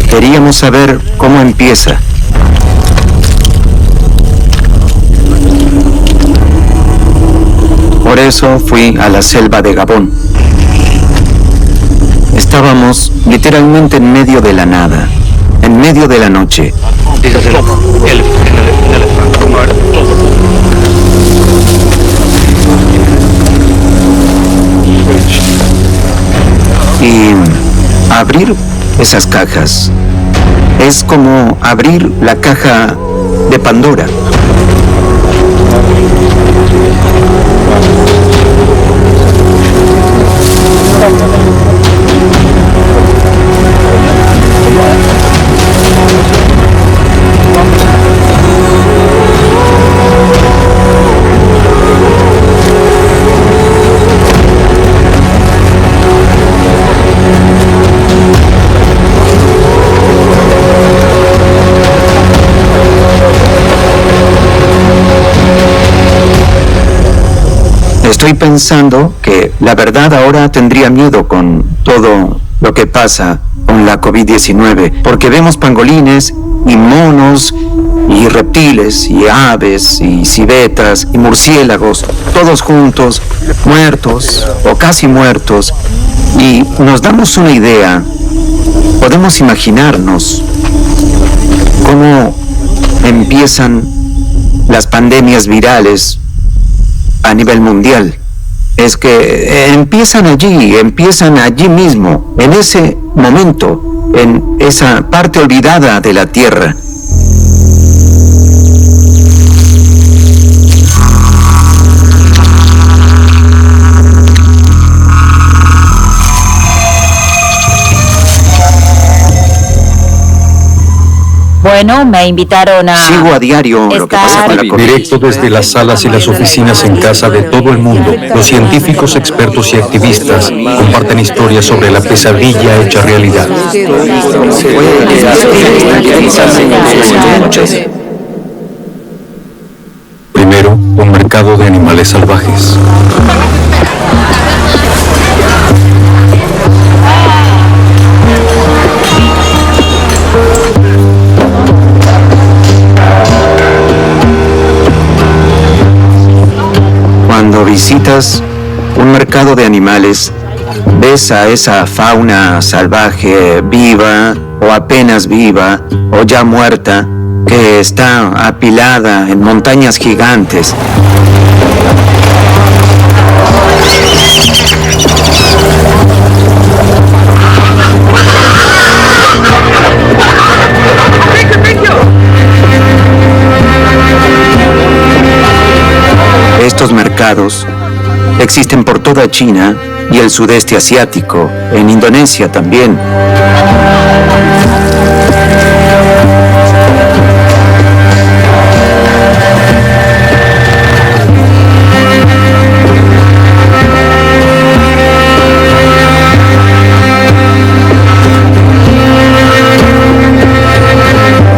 Queríamos saber cómo empieza. Por eso fui a la selva de Gabón. Estábamos literalmente en medio de la nada, en medio de la noche. Y abrir esas cajas es como abrir la caja de Pandora. Estoy pensando que la verdad ahora tendría miedo con todo lo que pasa con la COVID-19, porque vemos pangolines y monos y reptiles y aves y civetas y murciélagos, todos juntos, muertos o casi muertos, y nos damos una idea, podemos imaginarnos cómo empiezan las pandemias virales a nivel mundial. Es que empiezan allí mismo, en ese momento, en esa parte olvidada de la Tierra. Bueno, me invitaron a... Sigo a diario lo que pasa con la COVID. Directo desde las salas y las oficinas en casa de todo el mundo, los científicos, expertos y activistas comparten historias sobre la pesadilla hecha realidad. Primero, un mercado de animales salvajes. Cuando visitas un mercado de animales, ves a esa fauna salvaje viva o apenas viva o ya muerta que está apilada en montañas gigantes. Estos mercados existen por toda China y el sudeste asiático, en Indonesia también.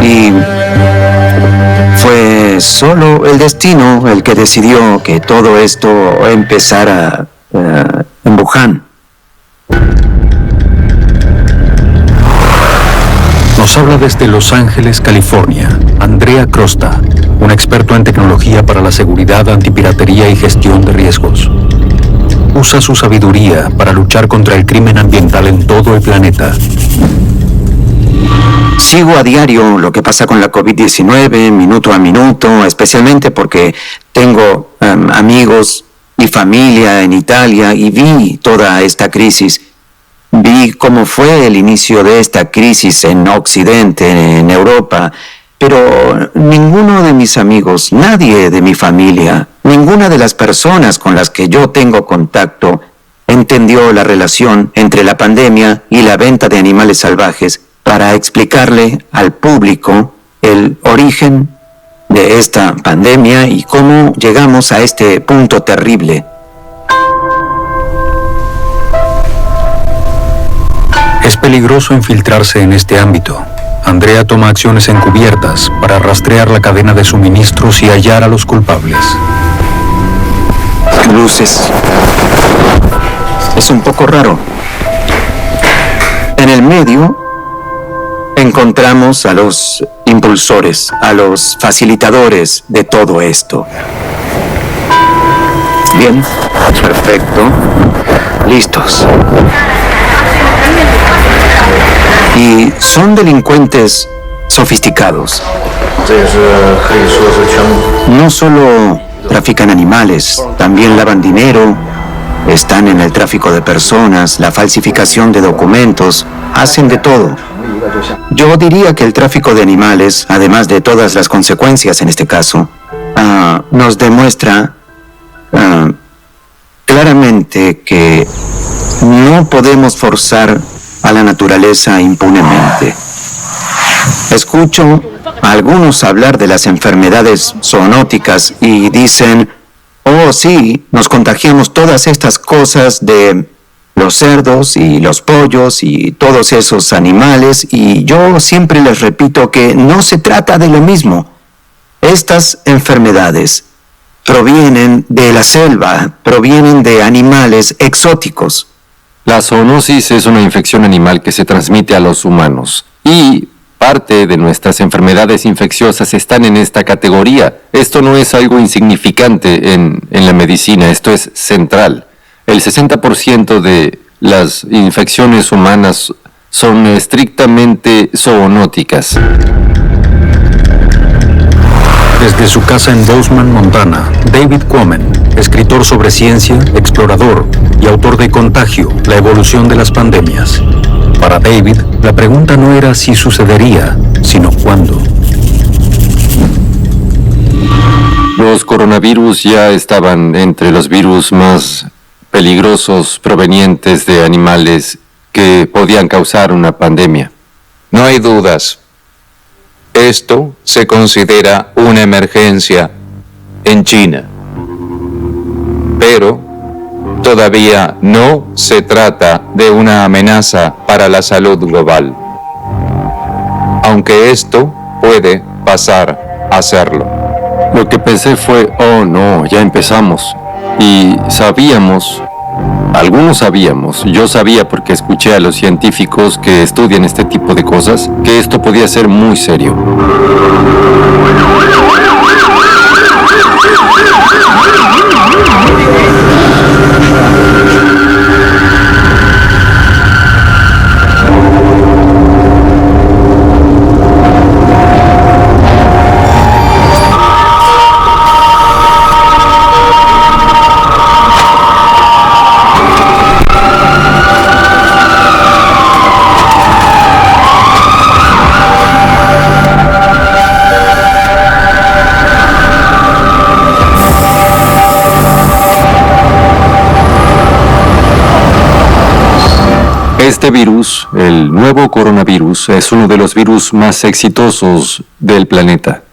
Y fue solo el destino el que decidió que todo esto empezara en Wuhan. Nos habla desde Los Ángeles, California, Andrea Crosta, un experto en tecnología para la seguridad, antipiratería y gestión de riesgos. Usa su sabiduría para luchar contra el crimen ambiental en todo el planeta. Sigo a diario lo que pasa con la COVID-19, minuto a minuto, especialmente porque tengo amigos y familia en Italia y vi toda esta crisis. Vi cómo fue el inicio de esta crisis en Occidente, en Europa, pero ninguno de mis amigos, nadie de mi familia, ninguna de las personas con las que yo tengo contacto entendió la relación entre la pandemia y la venta de animales salvajes para explicarle al público el origen de esta pandemia y cómo llegamos a este punto terrible. Es peligroso infiltrarse en este ámbito. Andrea toma acciones encubiertas para rastrear la cadena de suministros y hallar a los culpables. Luces. Es un poco raro. En el medio encontramos a los impulsores, a los facilitadores de todo esto. Bien, perfecto. Listos. Y son delincuentes sofisticados. No solo trafican animales, también lavan dinero, están en el tráfico de personas, la falsificación de documentos, hacen de todo. Yo diría que el tráfico de animales, además de todas las consecuencias en este caso, nos demuestra claramente que no podemos forzar a la naturaleza impunemente. Escucho a algunos hablar de las enfermedades zoonóticas y dicen, oh sí, nos contagiamos todas estas cosas de los cerdos y los pollos y todos esos animales, y yo siempre les repito que no se trata de lo mismo. Estas enfermedades provienen de la selva, provienen de animales exóticos. La zoonosis es una infección animal que se transmite a los humanos y parte de nuestras enfermedades infecciosas están en esta categoría. Esto no es algo insignificante en la medicina, esto es central. El 60% de las infecciones humanas son estrictamente zoonóticas. Desde su casa en Bozeman, Montana, David Quammen, escritor sobre ciencia, explorador y autor de Contagio, la evolución de las pandemias. Para David, la pregunta no era si sucedería, sino cuándo. Los coronavirus ya estaban entre los virus más peligrosos provenientes de animales que podían causar una pandemia. No hay dudas. Esto se considera una emergencia en China. Pero todavía no se trata de una amenaza para la salud global. Aunque esto puede pasar a serlo. Lo que pensé fue, oh no, ya empezamos. Y sabíamos, algunos sabíamos, yo sabía porque escuché a los científicos que estudian este tipo de cosas, que esto podía ser muy serio. Este virus, el nuevo coronavirus, es uno de los virus más exitosos del planeta.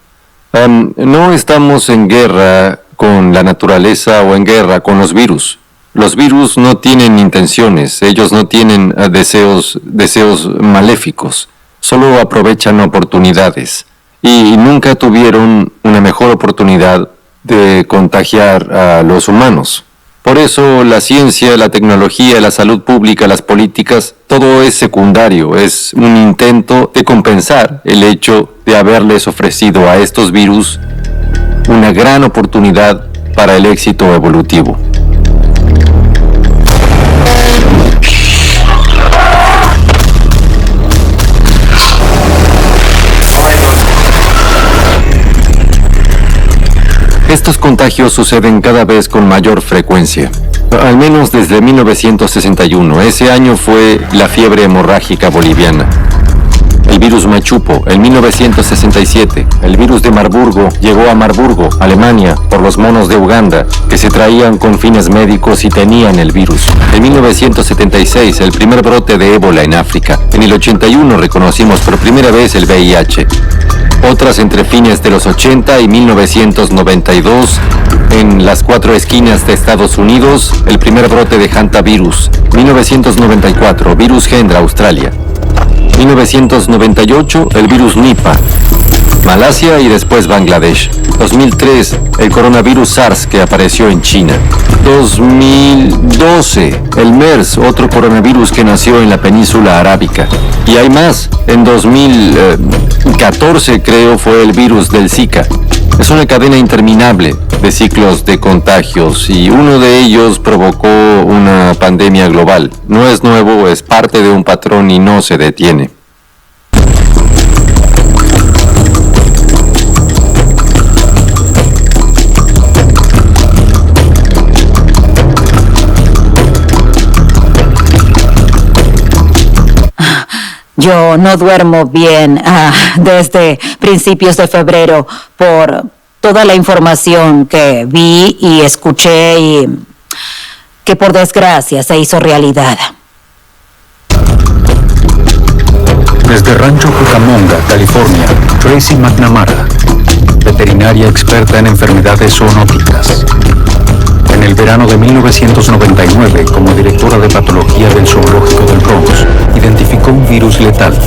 No estamos en guerra con la naturaleza o en guerra con los virus. Los virus no tienen intenciones, ellos no tienen deseos maléficos, solo aprovechan oportunidades y nunca tuvieron una mejor oportunidad de contagiar a los humanos. Por eso la ciencia, la tecnología, la salud pública, las políticas, todo es secundario, es un intento de compensar el hecho de haberles ofrecido a estos virus una gran oportunidad para el éxito evolutivo. Estos contagios suceden cada vez con mayor frecuencia, al menos desde 1961. Ese año fue la fiebre hemorrágica boliviana. El virus Machupo, en 1967. El virus de Marburgo llegó a Marburgo, Alemania, por los monos de Uganda, que se traían con fines médicos y tenían el virus. En 1976, el primer brote de ébola en África. En el 81 reconocimos por primera vez el VIH. otras entre fines de los 80 y 1992. En las 4 esquinas de Estados Unidos, el primer brote de hantavirus. 1994, virus Hendra, Australia. 1998, el virus Nipah, Malasia y después Bangladesh. 2003, el coronavirus SARS que apareció en China. 2012, el MERS, otro coronavirus que nació en la península arábica. Y hay más. En 2014, creo, fue el virus del Zika. Es una cadena interminable de ciclos de contagios y uno de ellos provocó una pandemia global. No es nuevo, es parte de un patrón y no se detiene. Yo no duermo bien desde principios de febrero por toda la información que vi y escuché y que por desgracia se hizo realidad. Desde Rancho Cucamonga, California, Tracy McNamara, veterinaria experta en enfermedades zoonóticas. En el verano de 1999, como directora de patología del zoológico del Bronx, identificó un virus letal.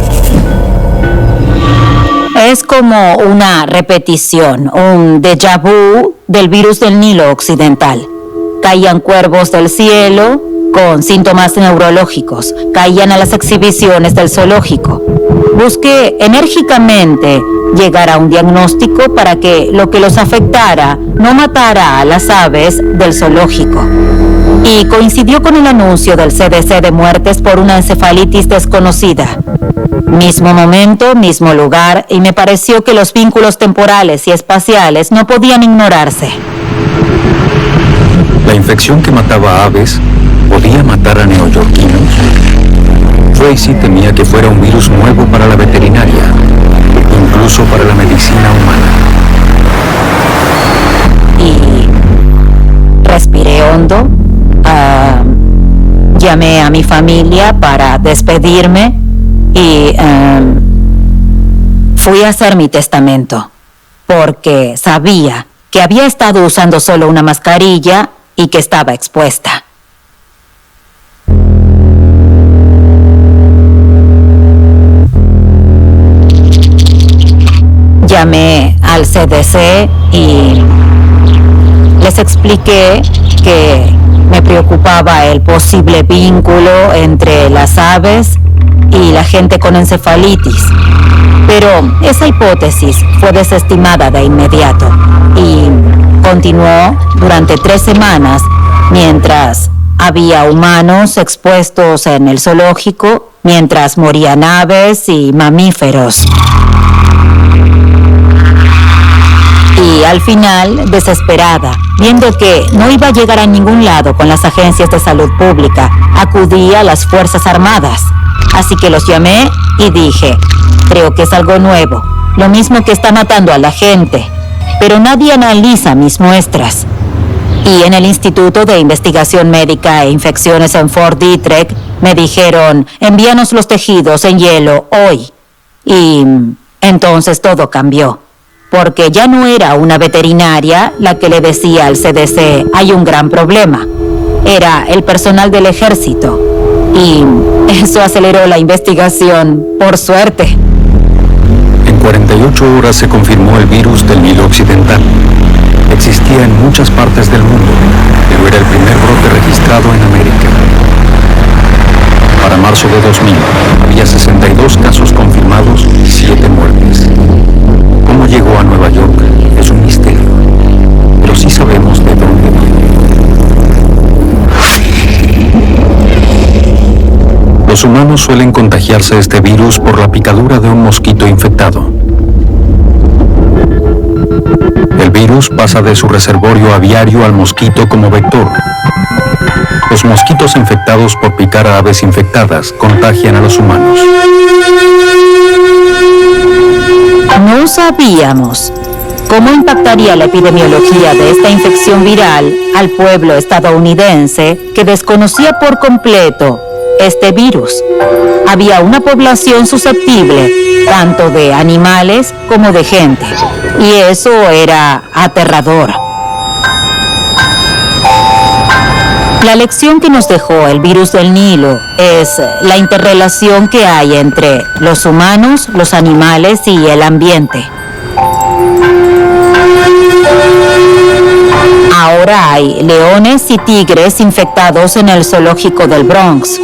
Es como una repetición, un déjà vu del virus del Nilo Occidental. Caían cuervos del cielo con síntomas neurológicos, caían a las exhibiciones del zoológico. Busqué enérgicamente llegar a un diagnóstico para que lo que los afectara no matara a las aves del zoológico. Y coincidió con el anuncio del CDC de muertes por una encefalitis desconocida. Mismo momento, mismo lugar, y me pareció que los vínculos temporales y espaciales no podían ignorarse. La infección que mataba a aves podía matar a neoyorquinos. Tracy temía que fuera un virus nuevo para la veterinaria, incluso para la medicina humana. Y respiré hondo, llamé a mi familia para despedirme y fui a hacer mi testamento, porque sabía que había estado usando solo una mascarilla y que estaba expuesta. Llamé al CDC y les expliqué que me preocupaba el posible vínculo entre las aves y la gente con encefalitis. Pero esa hipótesis fue desestimada de inmediato y continuó durante 3 semanas mientras había humanos expuestos en el zoológico, mientras morían aves y mamíferos. Y al final, desesperada, viendo que no iba a llegar a ningún lado con las agencias de salud pública, acudí a las Fuerzas Armadas. Así que los llamé y dije, creo que es algo nuevo, lo mismo que está matando a la gente, pero nadie analiza mis muestras. Y en el Instituto de Investigación Médica e Infecciones en Fort Detrick me dijeron, envíanos los tejidos en hielo hoy. Y entonces todo cambió. Porque ya no era una veterinaria la que le decía al CDC, hay un gran problema. Era el personal del ejército. Y eso aceleró la investigación, por suerte. En 48 horas se confirmó el virus del Nilo Occidental. Existía en muchas partes del mundo, pero era el primer brote registrado en América. Para marzo de 2000, había 62 casos confirmados y 7 muertes. ¿Cómo llegó a Nueva York? Es un misterio, pero sí sabemos de dónde viene. Los humanos suelen contagiarse este virus por la picadura de un mosquito infectado. El virus pasa de su reservorio aviario al mosquito como vector. Los mosquitos infectados por picar a aves infectadas contagian a los humanos. No sabíamos cómo impactaría la epidemiología de esta infección viral al pueblo estadounidense que desconocía por completo este virus. había una población susceptible, tanto de animales como de gente. Y eso era aterrador. La lección que nos dejó el virus del Nilo es la interrelación que hay entre los humanos, los animales y el ambiente. Ahora hay leones y tigres infectados en el zoológico del Bronx,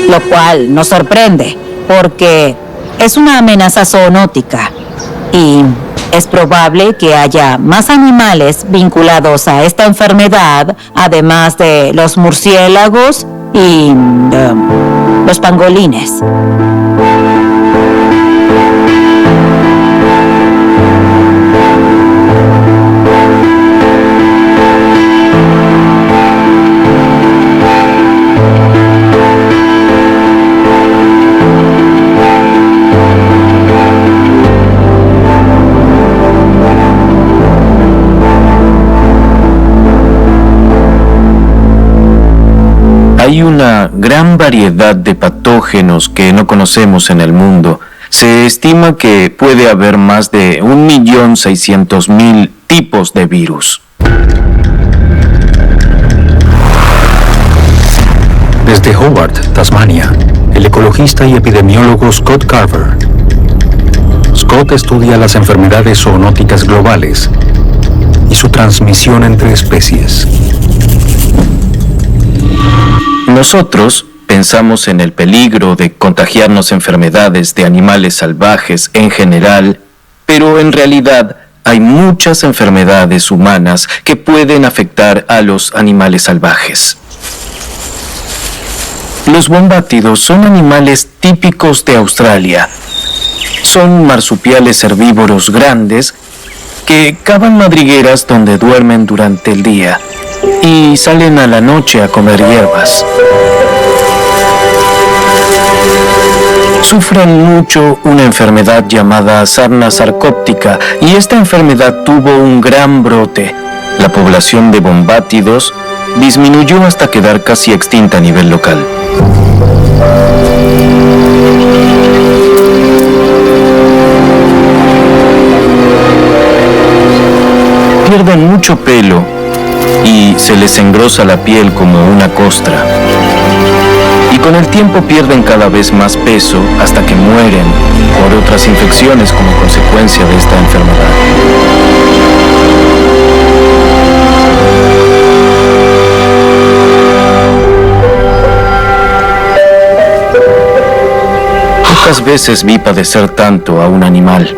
lo cual nos sorprende porque es una amenaza zoonótica y es probable que haya más animales vinculados a esta enfermedad, además de los murciélagos y los pangolines. Hay una gran variedad de patógenos que no conocemos en el mundo. Se estima que puede haber más de 1.600.000 tipos de virus. Desde Hobart, Tasmania, el ecologista y epidemiólogo Scott Carver. Scott estudia las enfermedades zoonóticas globales y su transmisión entre especies. Nosotros pensamos en el peligro de contagiarnos enfermedades de animales salvajes en general, pero en realidad hay muchas enfermedades humanas que pueden afectar a los animales salvajes. Los bombátidos son animales típicos de Australia. Son marsupiales herbívoros grandes que cavan madrigueras donde duermen durante el día y salen a la noche a comer hierbas. Sufren mucho una enfermedad llamada sarna sarcóptica y esta enfermedad tuvo un gran brote. La población de bombátidos disminuyó hasta quedar casi extinta a nivel local. Pierden mucho pelo y se les engrosa la piel como una costra. Y con el tiempo pierden cada vez más peso hasta que mueren por otras infecciones como consecuencia de esta enfermedad. Pocas veces vi padecer tanto a un animal.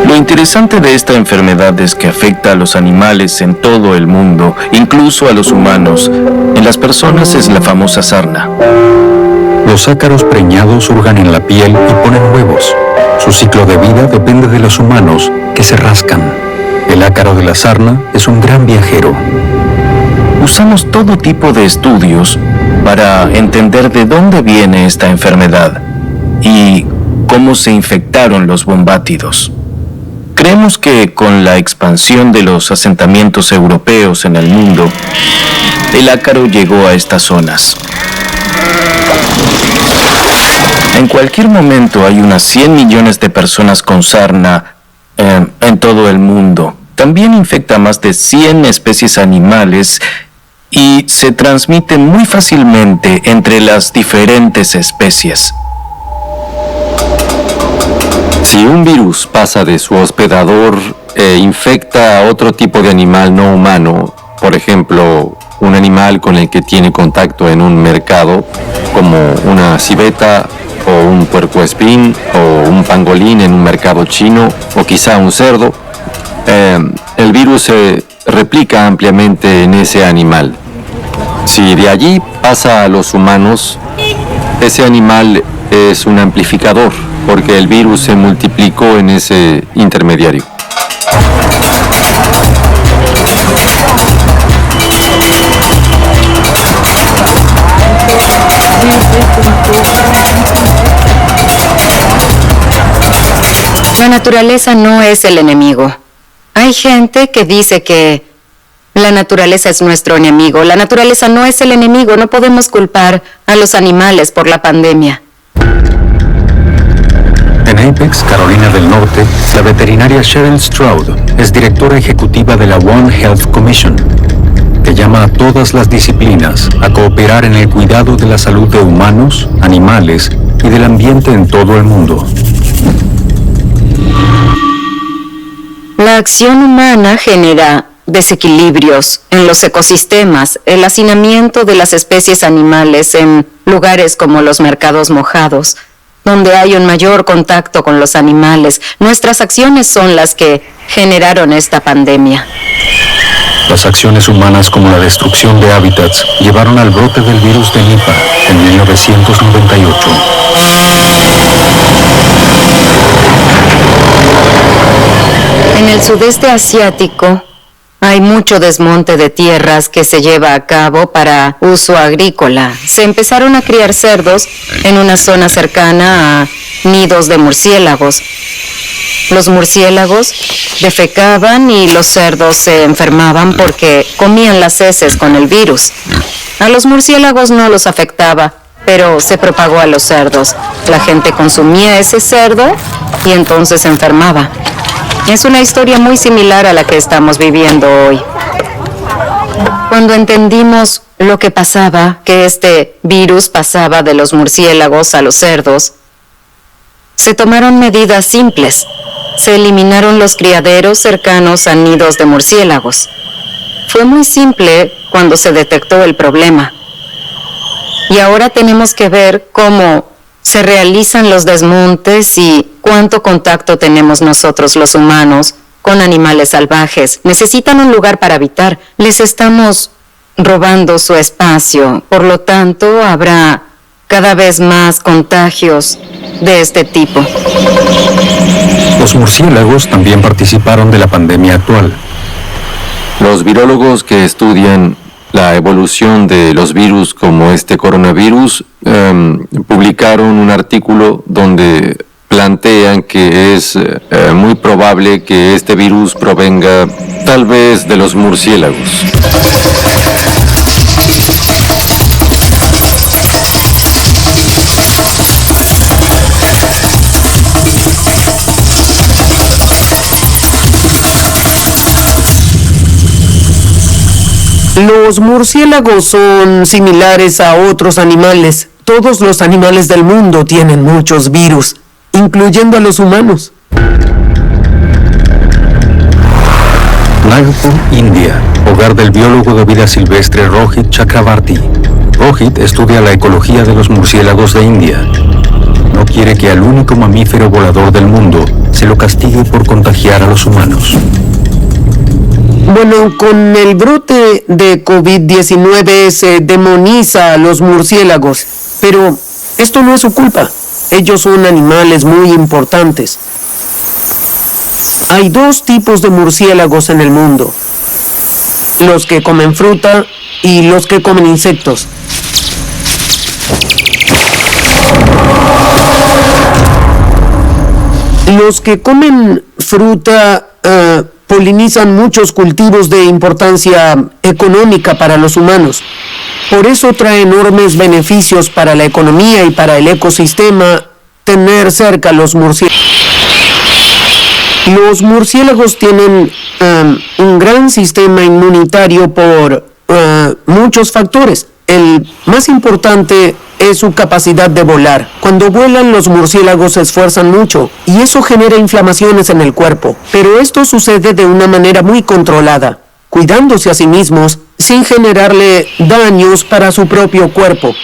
Lo interesante de esta enfermedad es que afecta a los animales en todo el mundo, incluso a los humanos. En las personas es la famosa sarna. Los ácaros preñados hurgan en la piel y ponen huevos. Su ciclo de vida depende de los humanos, que se rascan. El ácaro de la sarna es un gran viajero. Usamos todo tipo de estudios para entender de dónde viene esta enfermedad y cómo se infectaron los bombátidos. Creemos que con la expansión de los asentamientos europeos en el mundo, el ácaro llegó a estas zonas. En cualquier momento hay unas 100 millones de personas con sarna en todo el mundo. También infecta a más de 100 especies animales y se transmite muy fácilmente entre las diferentes especies. Si un virus pasa de su hospedador e infecta a otro tipo de animal no humano, por ejemplo, un animal con el que tiene contacto en un mercado, como una civeta o un puercoespín o un pangolín en un mercado chino o quizá un cerdo, el virus se replica ampliamente en ese animal. Si de allí pasa a los humanos, ese animal es un amplificador, porque el virus se multiplicó en ese intermediario. La naturaleza no es el enemigo. Hay gente que dice que La naturaleza es nuestro enemigo. La naturaleza no es el enemigo. No podemos culpar a los animales por la pandemia. En Apex, Carolina del Norte, la veterinaria Cheryl Stroud es directora ejecutiva de la One Health Commission, que llama a todas las disciplinas a cooperar en el cuidado de la salud de humanos, animales y del ambiente en todo el mundo. La acción humana genera desequilibrios en los ecosistemas, el hacinamiento de las especies animales en lugares como los mercados mojados, donde hay un mayor contacto con los animales. Nuestras acciones son las que generaron esta pandemia. Las acciones humanas como la destrucción de hábitats llevaron al brote del virus de Nipah en 1998. En el sudeste asiático hay mucho desmonte de tierras que se lleva a cabo para uso agrícola. Se empezaron a criar cerdos en una zona cercana a nidos de murciélagos. Los murciélagos defecaban y los cerdos se enfermaban porque comían las heces con el virus. A los murciélagos no los afectaba, pero se propagó a los cerdos. La gente consumía ese cerdo y entonces se enfermaba. Es una historia muy similar a la que estamos viviendo hoy. Cuando entendimos lo que pasaba, que este virus pasaba de los murciélagos a los cerdos, se tomaron medidas simples. Se eliminaron los criaderos cercanos a nidos de murciélagos. Fue muy simple cuando se detectó el problema. Y ahora tenemos que ver cómo se realizan los desmontes y cuánto contacto tenemos nosotros los humanos con animales salvajes. Necesitan un lugar para habitar. Les estamos robando su espacio. Por lo tanto, habrá cada vez más contagios de este tipo. Los murciélagos también participaron de la pandemia actual. Los virólogos que estudian la evolución de los virus como este coronavirus publicaron un artículo donde plantean que es muy probable que este virus provenga tal vez de los murciélagos. Los murciélagos son similares a otros animales. Todos los animales del mundo tienen muchos virus, incluyendo a los humanos. Nagpur, India, hogar del biólogo de vida silvestre Rohit Chakrabarty. Rohit estudia la ecología de los murciélagos de India. No quiere que al único mamífero volador del mundo se lo castigue por contagiar a los humanos. Bueno, con el brote de COVID-19 se demoniza a los murciélagos, pero esto no es su culpa. Ellos son animales muy importantes. Hay dos tipos de murciélagos en el mundo: los que comen fruta y los que comen insectos. Los que comen fruta polinizan muchos cultivos de importancia económica para los humanos. Por eso trae enormes beneficios para la economía y para el ecosistema tener cerca los murciélagos. Los murciélagos tienen un gran sistema inmunitario por muchos factores. El más importante es su capacidad de volar. Cuando vuelan, los murciélagos se esfuerzan mucho y eso genera inflamaciones en el cuerpo. Pero esto sucede de una manera muy controlada, cuidándose a sí mismos sin generarle daños para su propio cuerpo.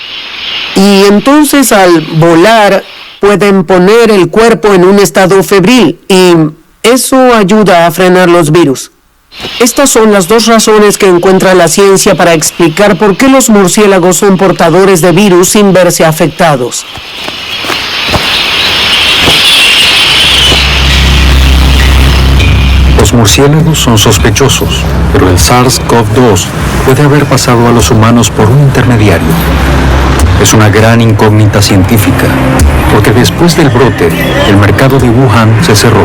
Y entonces al volar pueden poner el cuerpo en un estado febril y eso ayuda a frenar los virus. Estas son las dos razones que encuentra la ciencia para explicar por qué los murciélagos son portadores de virus sin verse afectados. Los murciélagos son sospechosos, pero el SARS-CoV-2 puede haber pasado a los humanos por un intermediario. Es una gran incógnita científica, porque después del brote, el mercado de Wuhan se cerró.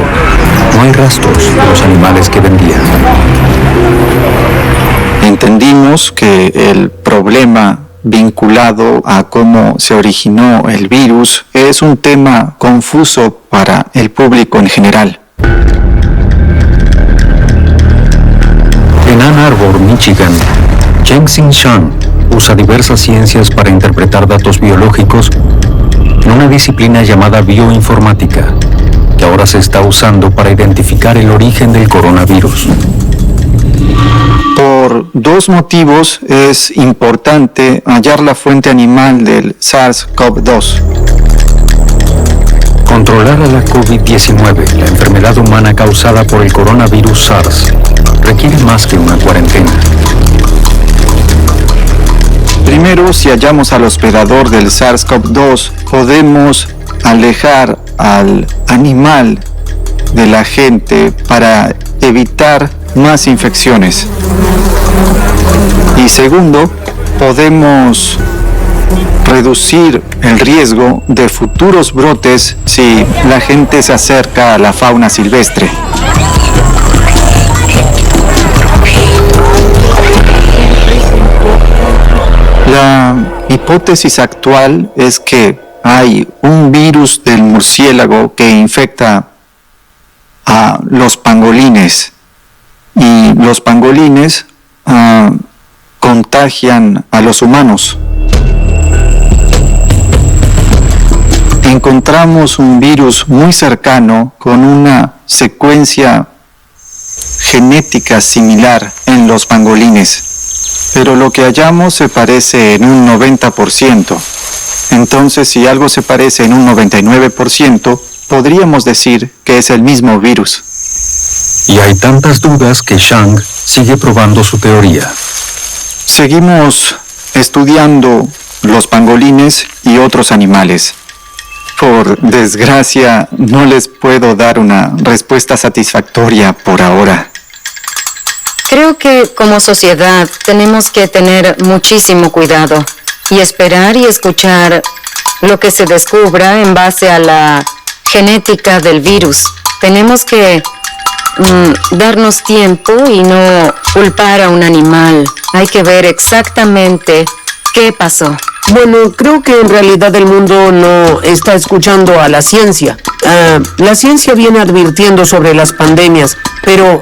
No hay rastros de los animales que vendían. Entendimos que el problema vinculado a cómo se originó el virus es un tema confuso para el público en general. En Ann Arbor, Michigan, Cheng-Xin Shang usa diversas ciencias para interpretar datos biológicos en una disciplina llamada bioinformática, que ahora se está usando para identificar el origen del coronavirus. Por dos motivos es importante hallar la fuente animal del SARS-CoV-2. Controlar a la COVID-19, la enfermedad humana causada por el coronavirus SARS, requiere más que una cuarentena. Primero, si hallamos al hospedador del SARS-CoV-2, podemos alejar al animal de la gente para evitar más infecciones. Y segundo, podemos reducir el riesgo de futuros brotes si la gente se acerca a la fauna silvestre. La hipótesis actual es que hay un virus del murciélago que infecta a los pangolines y los pangolines contagian a los humanos. Encontramos un virus muy cercano con una secuencia genética similar en los pangolines, pero lo que hallamos se parece en un 90%. Entonces, si algo se parece en un 99%, podríamos decir que es el mismo virus. Y hay tantas dudas que Shang sigue probando su teoría. Seguimos estudiando los pangolines y otros animales. Por desgracia, no les puedo dar una respuesta satisfactoria por ahora. Creo que como sociedad tenemos que tener muchísimo cuidado y esperar y escuchar lo que se descubra en base a la genética del virus. Tenemos que darnos tiempo y no culpar a un animal. Hay que ver exactamente qué pasó. Bueno, creo que en realidad el mundo no está escuchando a la ciencia. La ciencia viene advirtiendo sobre las pandemias, pero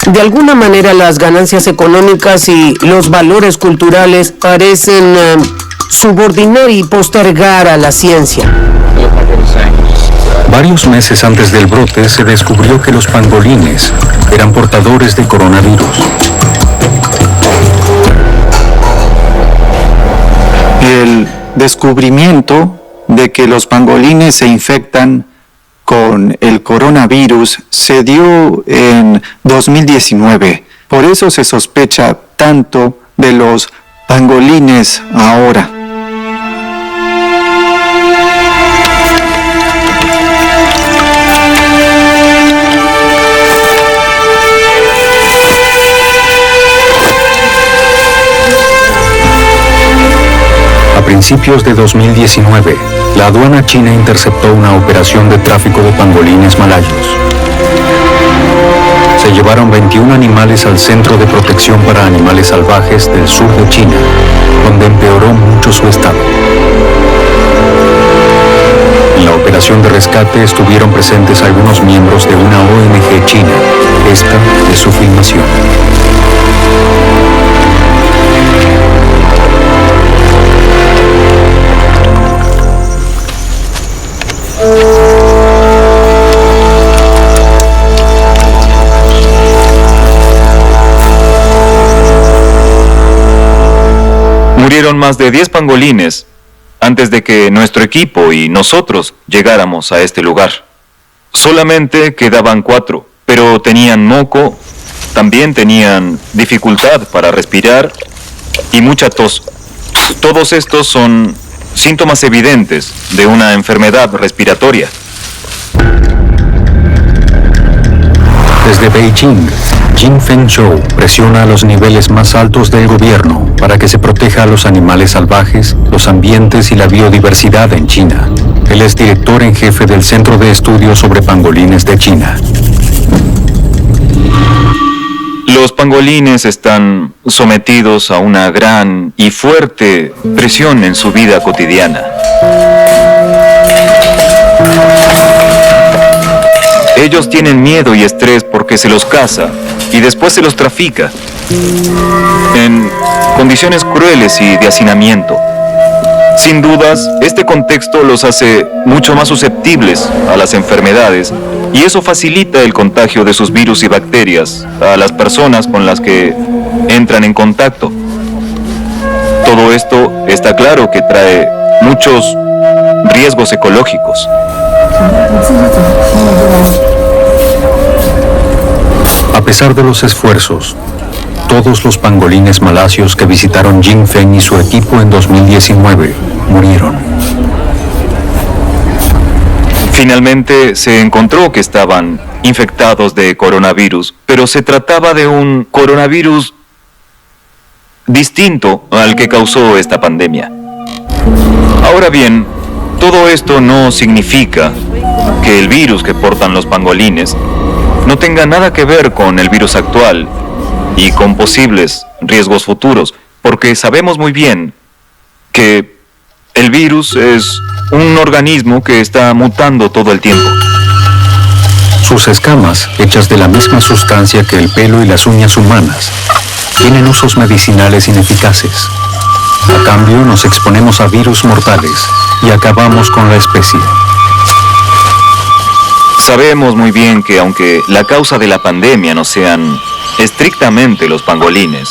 de alguna manera las ganancias económicas y los valores culturales parecen subordinar y postergar a la ciencia. Varios meses antes del brote se descubrió que los pangolines eran portadores de coronavirus. El descubrimiento de que los pangolines se infectan con el coronavirus se dio en 2019. Por eso se sospecha tanto de los pangolines ahora. A principios de 2019, la aduana china interceptó una operación de tráfico de pangolines malayos. Se llevaron 21 animales al Centro de Protección para Animales Salvajes del sur de China, donde empeoró mucho su estado. En la operación de rescate estuvieron presentes algunos miembros de una ONG china. Esta es su filmación. Murieron más de 10 pangolines antes de que nuestro equipo y nosotros llegáramos a este lugar. Solamente quedaban 4, pero tenían moco, también tenían dificultad para respirar y mucha tos. Todos estos son síntomas evidentes de una enfermedad respiratoria. Desde Beijing, Jin Fengzhou presiona a los niveles más altos del gobierno para que se proteja a los animales salvajes, los ambientes y la biodiversidad en China. Él es director en jefe del Centro de Estudios sobre Pangolines de China. Los pangolines están sometidos a una gran y fuerte presión en su vida cotidiana. Ellos tienen miedo y estrés porque se los caza y después se los trafica en condiciones crueles y de hacinamiento. Sin dudas, este contexto los hace mucho más susceptibles a las enfermedades y eso facilita el contagio de sus virus y bacterias a las personas con las que entran en contacto. Todo esto está claro que trae muchos riesgos ecológicos. A pesar de los esfuerzos, todos los pangolines malasios que visitaron Jing Feng y su equipo en 2019 murieron. Finalmente se encontró que estaban infectados de coronavirus, pero se trataba de un coronavirus distinto al que causó esta pandemia. Ahora bien, todo esto no significa que el virus que portan los pangolines no tenga nada que ver con el virus actual y con posibles riesgos futuros, porque sabemos muy bien que el virus es un organismo que está mutando todo el tiempo. Sus escamas, hechas de la misma sustancia que el pelo y las uñas humanas, tienen usos medicinales ineficaces. A cambio, nos exponemos a virus mortales y acabamos con la especie. Sabemos muy bien que aunque la causa de la pandemia no sean estrictamente los pangolines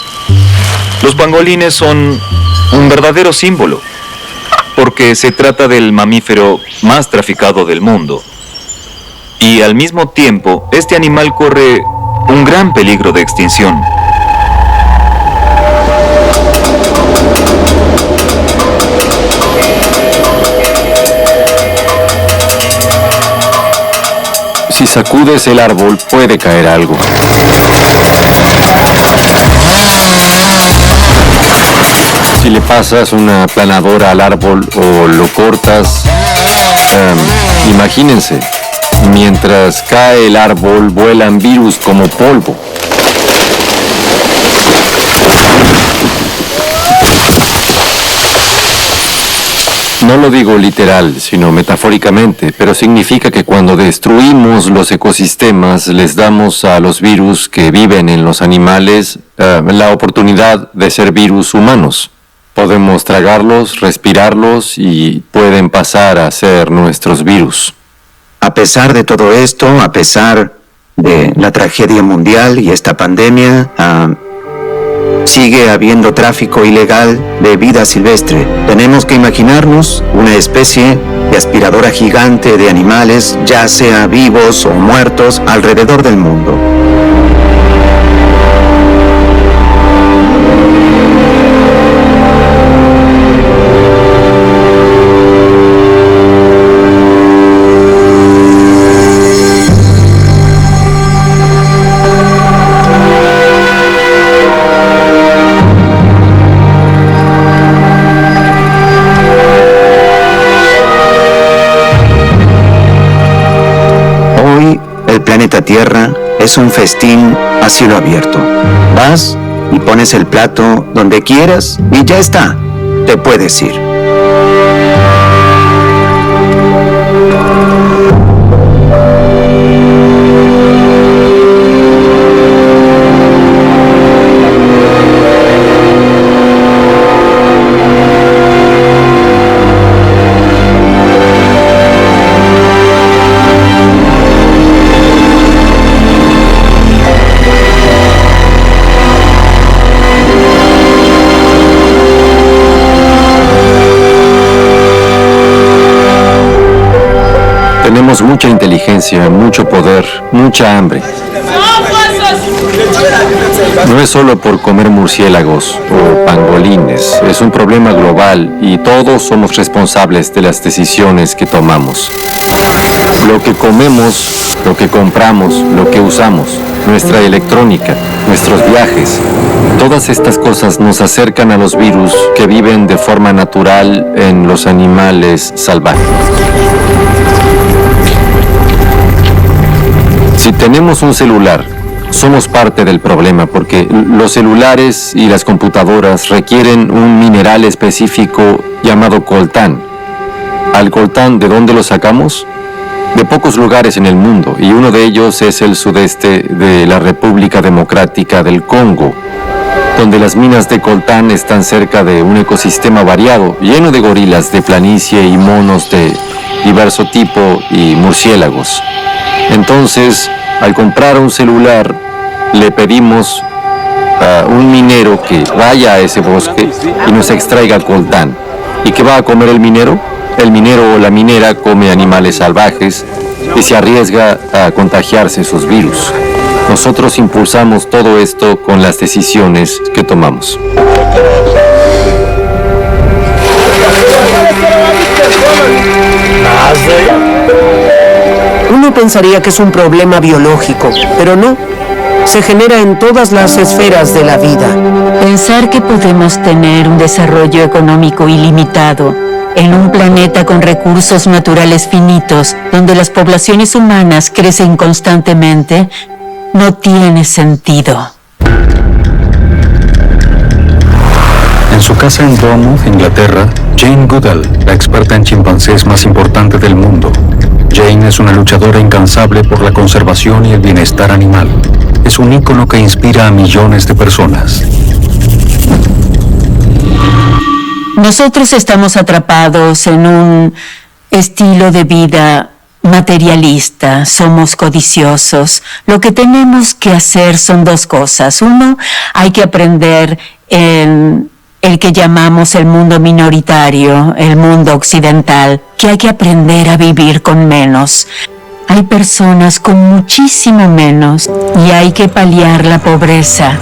son un verdadero símbolo, porque se trata del mamífero más traficado del mundo. Y al mismo tiempo, este animal corre un gran peligro de extinción. Si sacudes el árbol, puede caer algo. Si le pasas una planadora al árbol o lo cortas, imagínense, mientras cae el árbol, vuelan virus como polvo. No lo digo literal, sino metafóricamente, pero significa que cuando destruimos los ecosistemas, les damos a los virus que viven en los animales la oportunidad de ser virus humanos. Podemos tragarlos, respirarlos y pueden pasar a ser nuestros virus. A pesar de todo esto, a pesar de la tragedia mundial y esta pandemia, sigue habiendo tráfico ilegal de vida silvestre. Tenemos que imaginarnos una especie de aspiradora gigante de animales, ya sea vivos o muertos, alrededor del mundo. El planeta Tierra es un festín a cielo abierto. Vas y pones el plato donde quieras y ya está. Te puedes ir. Tenemos mucha inteligencia, mucho poder, mucha hambre. No es solo por comer murciélagos o pangolines, es un problema global y todos somos responsables de las decisiones que tomamos. Lo que comemos, lo que compramos, lo que usamos, nuestra electrónica, nuestros viajes, todas estas cosas nos acercan a los virus que viven de forma natural en los animales salvajes. Si tenemos un celular, somos parte del problema porque los celulares y las computadoras requieren un mineral específico llamado coltán. ¿Al coltán de dónde lo sacamos? De pocos lugares en el mundo, y uno de ellos es el sudeste de la República Democrática del Congo, donde las minas de coltán están cerca de un ecosistema variado, lleno de gorilas de planicie y monos de diverso tipo y murciélagos. Entonces, al comprar un celular, le pedimos a un minero que vaya a ese bosque y nos extraiga coltán. ¿Y qué va a comer el minero? El minero o la minera come animales salvajes y se arriesga a contagiarse sus virus. Nosotros impulsamos todo esto con las decisiones que tomamos. Uno pensaría que es un problema biológico, pero no. Se genera en todas las esferas de la vida. Pensar que podemos tener un desarrollo económico ilimitado en un planeta con recursos naturales finitos, donde las poblaciones humanas crecen constantemente, no tiene sentido. En su casa en Bournemouth, Inglaterra, Jane Goodall, la experta en chimpancés más importante del mundo. Jane es una luchadora incansable por la conservación y el bienestar animal. Es un ícono que inspira a millones de personas. Nosotros estamos atrapados en un estilo de vida materialista, somos codiciosos. Lo que tenemos que hacer son dos cosas. Uno, hay que aprender en el que llamamos el mundo minoritario, el mundo occidental, que hay que aprender a vivir con menos. Hay personas con muchísimo menos y hay que paliar la pobreza,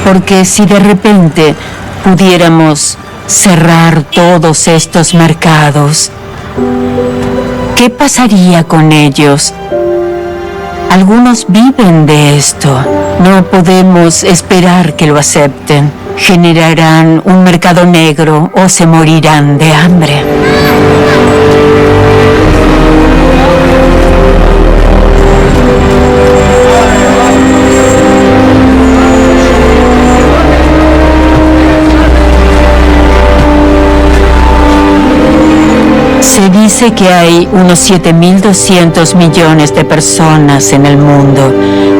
porque si de repente pudiéramos cerrar todos estos mercados, ¿qué pasaría con ellos? Algunos viven de esto. No podemos esperar que lo acepten. Generarán un mercado negro o se morirán de hambre. Se dice que hay unos 7.200 millones de personas en el mundo.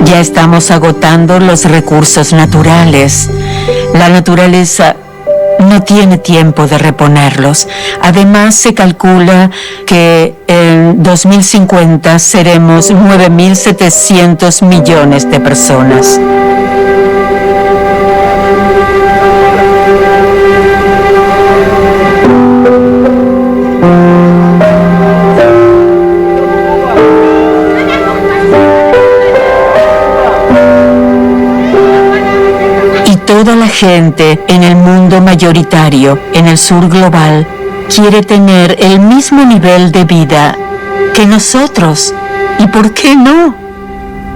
Ya estamos agotando los recursos naturales. La naturaleza no tiene tiempo de reponerlos. Además, se calcula que en 2050 seremos 9.700 millones de personas. Toda la gente en el mundo mayoritario, en el sur global, quiere tener el mismo nivel de vida que nosotros. ¿Y por qué no?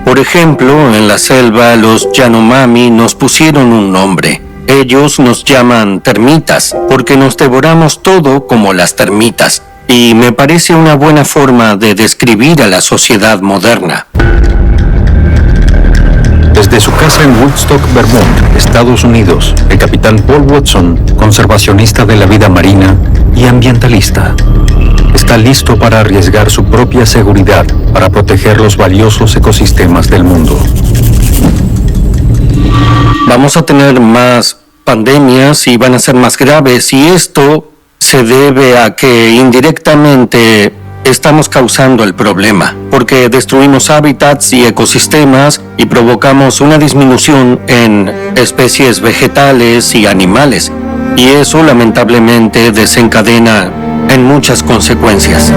Por ejemplo, en la selva los Yanomami nos pusieron un nombre. Ellos nos llaman termitas, porque nos devoramos todo como las termitas. Y me parece una buena forma de describir a la sociedad moderna. Desde su casa en Woodstock, Vermont, Estados Unidos, el capitán Paul Watson, conservacionista de la vida marina y ambientalista, está listo para arriesgar su propia seguridad para proteger los valiosos ecosistemas del mundo. Vamos a tener más pandemias y van a ser más graves, y esto se debe a que indirectamente estamos causando el problema, porque destruimos hábitats y ecosistemas y provocamos una disminución en especies vegetales y animales, y eso lamentablemente desencadena en muchas consecuencias.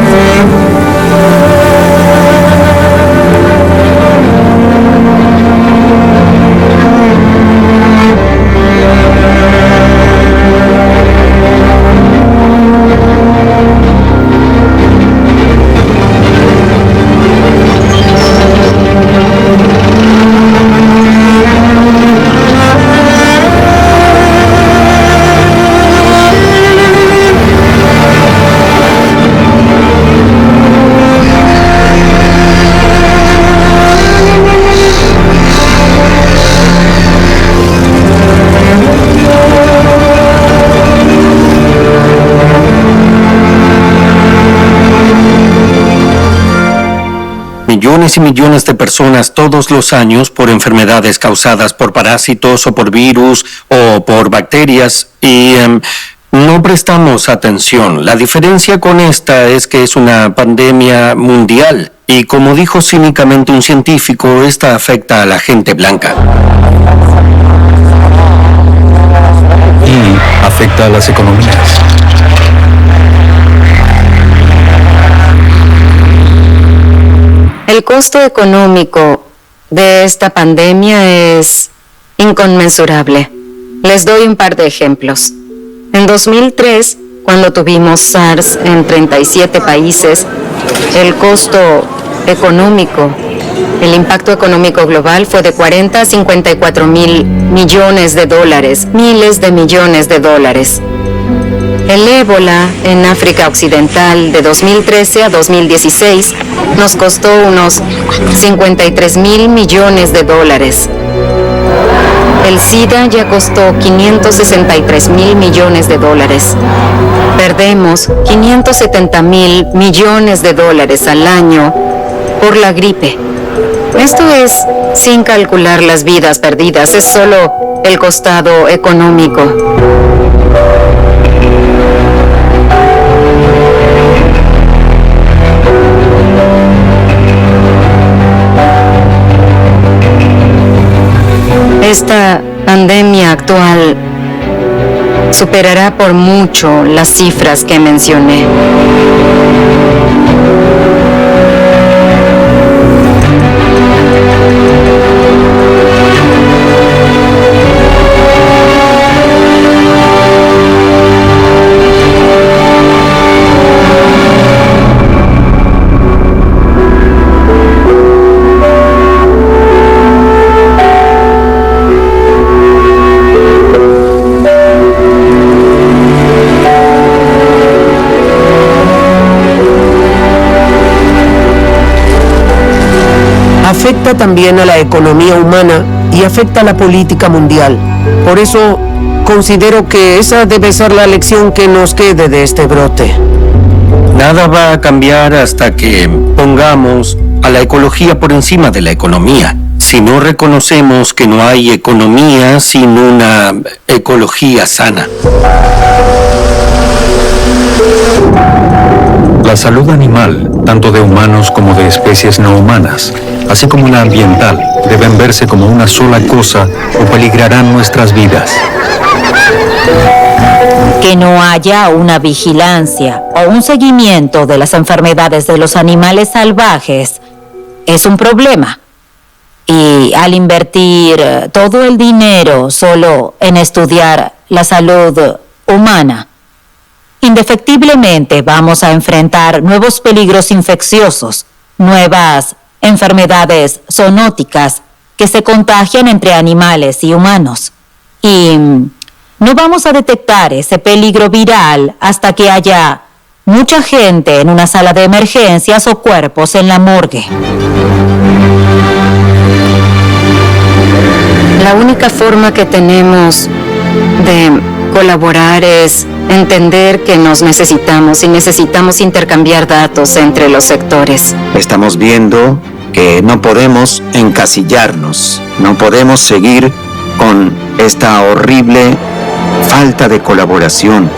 millones y millones de personas todos los años por enfermedades causadas por parásitos o por virus o por bacterias y no prestamos atención. La diferencia con esta es que es una pandemia mundial y, como dijo cínicamente un científico, esta afecta a la gente blanca. Y afecta a las economías. El costo económico de esta pandemia es inconmensurable. Les doy un par de ejemplos. En 2003, cuando tuvimos SARS en 37 países, el costo económico, el impacto económico global fue de 40 a 54 mil millones de dólares, miles de millones de dólares. El ébola en África Occidental de 2013 a 2016 nos costó unos 53 mil millones de dólares. El SIDA ya costó 563 mil millones de dólares. Perdemos 570 mil millones de dólares al año por la gripe. Esto es sin calcular las vidas perdidas, es solo el costado económico. Esta pandemia actual superará por mucho las cifras que mencioné. Afecta también a la economía humana y afecta a la política mundial. Por eso, considero que esa debe ser la lección que nos quede de este brote. Nada va a cambiar hasta que pongamos a la ecología por encima de la economía. Si no reconocemos que no hay economía sin una ecología sana. La salud animal, tanto de humanos como de especies no humanas, así como la ambiental, deben verse como una sola cosa o peligrarán nuestras vidas. Que no haya una vigilancia o un seguimiento de las enfermedades de los animales salvajes es un problema. Y al invertir todo el dinero solo en estudiar la salud humana, indefectiblemente vamos a enfrentar nuevos peligros infecciosos, nuevas enfermedades zoonóticas que se contagian entre animales y humanos. Y no vamos a detectar ese peligro viral hasta que haya mucha gente en una sala de emergencias o cuerpos en la morgue. La única forma que tenemos de colaborar es entender que nos necesitamos y necesitamos intercambiar datos entre los sectores. Estamos viendo que no podemos encasillarnos, no podemos seguir con esta horrible falta de colaboración,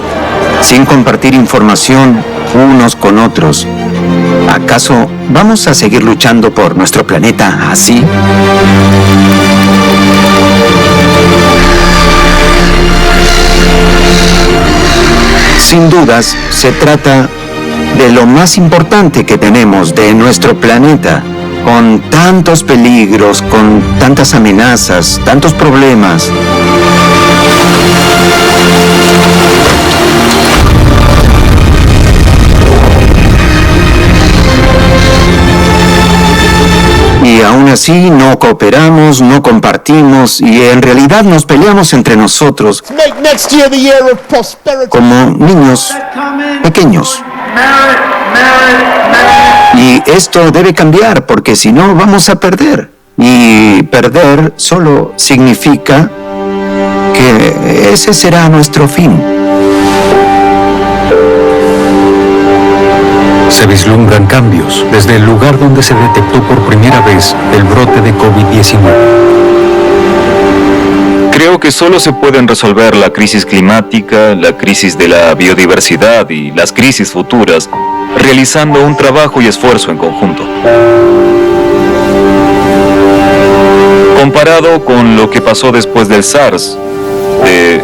sin compartir información unos con otros. ¿Acaso vamos a seguir luchando por nuestro planeta así? Sin dudas, se trata de lo más importante que tenemos de nuestro planeta, con tantos peligros, con tantas amenazas, tantos problemas. Y aún así no cooperamos, no compartimos y en realidad nos peleamos entre nosotros como niños pequeños. Y esto debe cambiar porque si no vamos a perder. Y perder solo significa que ese será nuestro fin. Se vislumbran cambios desde el lugar donde se detectó por primera vez el brote de COVID-19. Creo que solo se pueden resolver la crisis climática, la crisis de la biodiversidad y las crisis futuras realizando un trabajo y esfuerzo en conjunto. Comparado con lo que pasó después del SARS,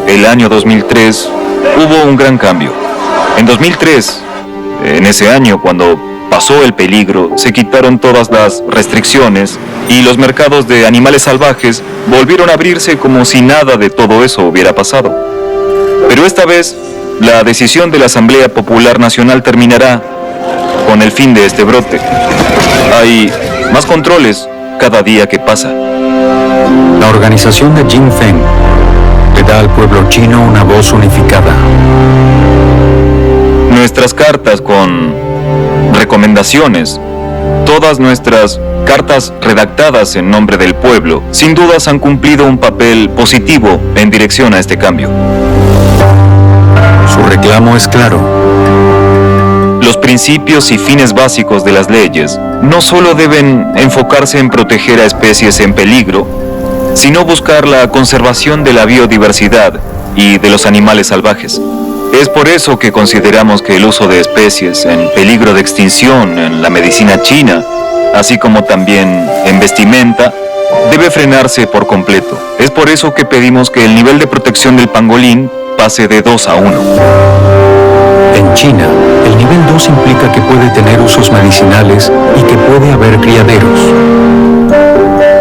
del año 2003, hubo un gran cambio. En 2003, en ese año, cuando pasó el peligro, se quitaron todas las restricciones y los mercados de animales salvajes volvieron a abrirse como si nada de todo eso hubiera pasado. Pero esta vez, la decisión de la Asamblea Popular Nacional terminará con el fin de este brote. Hay más controles cada día que pasa. La organización de Jin Feng le da al pueblo chino una voz unificada. Nuestras cartas con recomendaciones, todas nuestras cartas redactadas en nombre del pueblo, sin dudas han cumplido un papel positivo en dirección a este cambio. Su reclamo es claro. Los principios y fines básicos de las leyes no solo deben enfocarse en proteger a especies en peligro, sino buscar la conservación de la biodiversidad y de los animales salvajes. Es por eso que consideramos que el uso de especies en peligro de extinción en la medicina china, así como también en vestimenta, debe frenarse por completo. Es por eso que pedimos que el nivel de protección del pangolín pase de 2 a 1. En China, el nivel 2 implica que puede tener usos medicinales y que puede haber criaderos.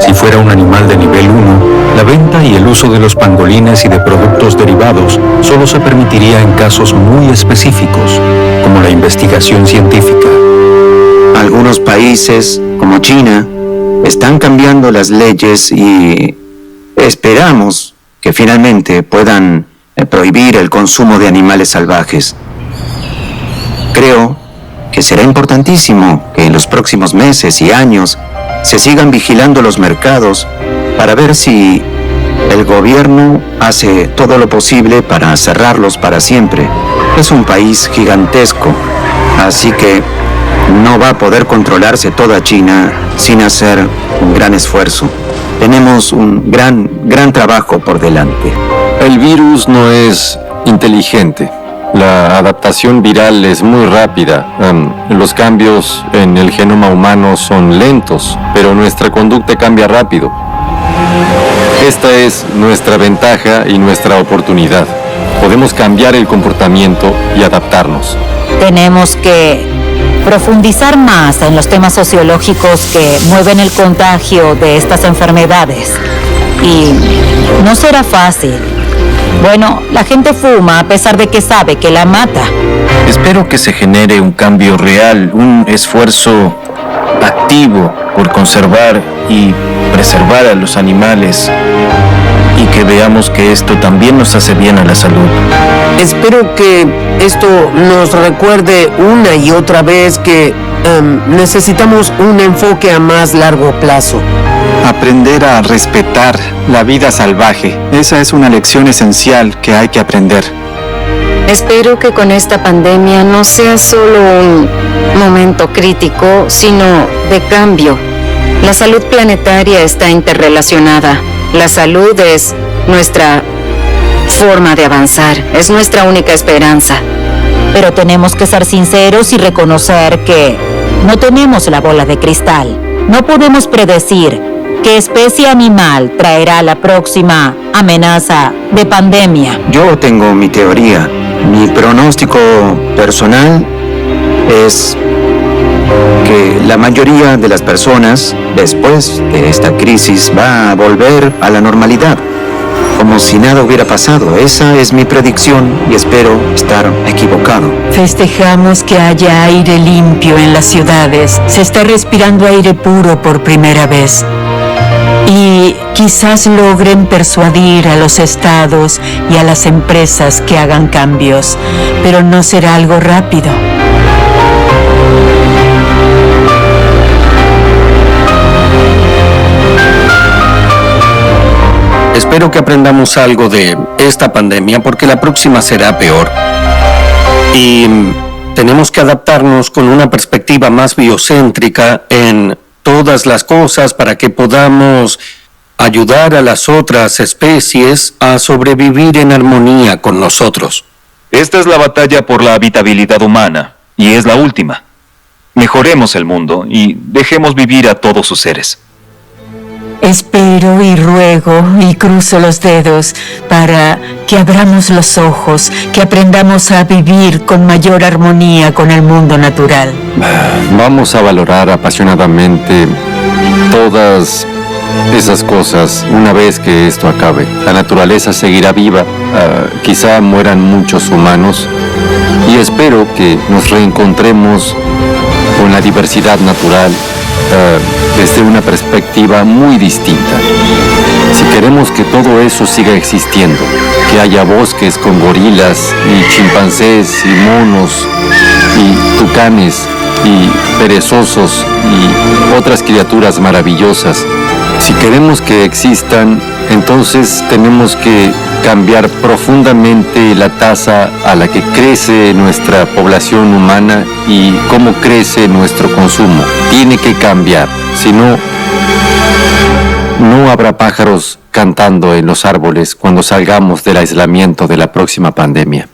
Si fuera un animal de nivel 1, la venta y el uso de los pangolines y de productos derivados solo se permitiría en casos muy específicos, como la investigación científica. Algunos países, como China, están cambiando las leyes y esperamos que finalmente puedan prohibir el consumo de animales salvajes. Creo que será importantísimo que en los próximos meses y años se sigan vigilando los mercados para ver si el gobierno hace todo lo posible para cerrarlos para siempre. Es un país gigantesco, así que no va a poder controlarse toda China sin hacer un gran esfuerzo. Tenemos un gran trabajo por delante. El virus no es inteligente. La adaptación viral es muy rápida. Los cambios en el genoma humano son lentos, pero nuestra conducta cambia rápido. Esta es nuestra ventaja y nuestra oportunidad. Podemos cambiar el comportamiento y adaptarnos. Tenemos que profundizar más en los temas sociológicos que mueven el contagio de estas enfermedades. Y no será fácil. Bueno, la gente fuma a pesar de que sabe que la mata. Espero que se genere un cambio real, un esfuerzo activo por conservar y preservar a los animales y que veamos que esto también nos hace bien a la salud. Espero que esto nos recuerde una y otra vez que necesitamos un enfoque a más largo plazo. Aprender a respetar la vida salvaje. Esa es una lección esencial que hay que aprender. Espero que con esta pandemia no sea solo un momento crítico, sino de cambio. La salud planetaria está interrelacionada. La salud es nuestra forma de avanzar, es nuestra única esperanza. Pero tenemos que ser sinceros y reconocer que no tenemos la bola de cristal. No podemos predecir qué especie animal traerá la próxima amenaza de pandemia. Yo tengo mi teoría. Mi pronóstico personal es que la mayoría de las personas, después de esta crisis, va a volver a la normalidad, como si nada hubiera pasado. Esa es mi predicción y espero estar equivocado. Festejamos que haya aire limpio en las ciudades. Se está respirando aire puro por primera vez. Y quizás logren persuadir a los estados y a las empresas que hagan cambios, pero no será algo rápido. Espero que aprendamos algo de esta pandemia porque la próxima será peor. Y tenemos que adaptarnos con una perspectiva más biocéntrica en todas las cosas para que podamos ayudar a las otras especies a sobrevivir en armonía con nosotros. Esta es la batalla por la habitabilidad humana, y es la última. Mejoremos el mundo y dejemos vivir a todos sus seres. Espero y ruego y cruzo los dedos para que abramos los ojos, que aprendamos a vivir con mayor armonía con el mundo natural. Vamos a valorar apasionadamente todas esas cosas una vez que esto acabe. La naturaleza seguirá viva, quizá mueran muchos humanos, y espero que nos reencontremos con la diversidad natural desde una perspectiva muy distinta. Si queremos que todo eso siga existiendo, que haya bosques con gorilas y chimpancés y monos y tucanes y perezosos y otras criaturas maravillosas, si queremos que existan, entonces tenemos que cambiar profundamente la tasa a la que crece nuestra población humana y cómo crece nuestro consumo. Tiene que cambiar, si no, no habrá pájaros cantando en los árboles cuando salgamos del aislamiento de la próxima pandemia.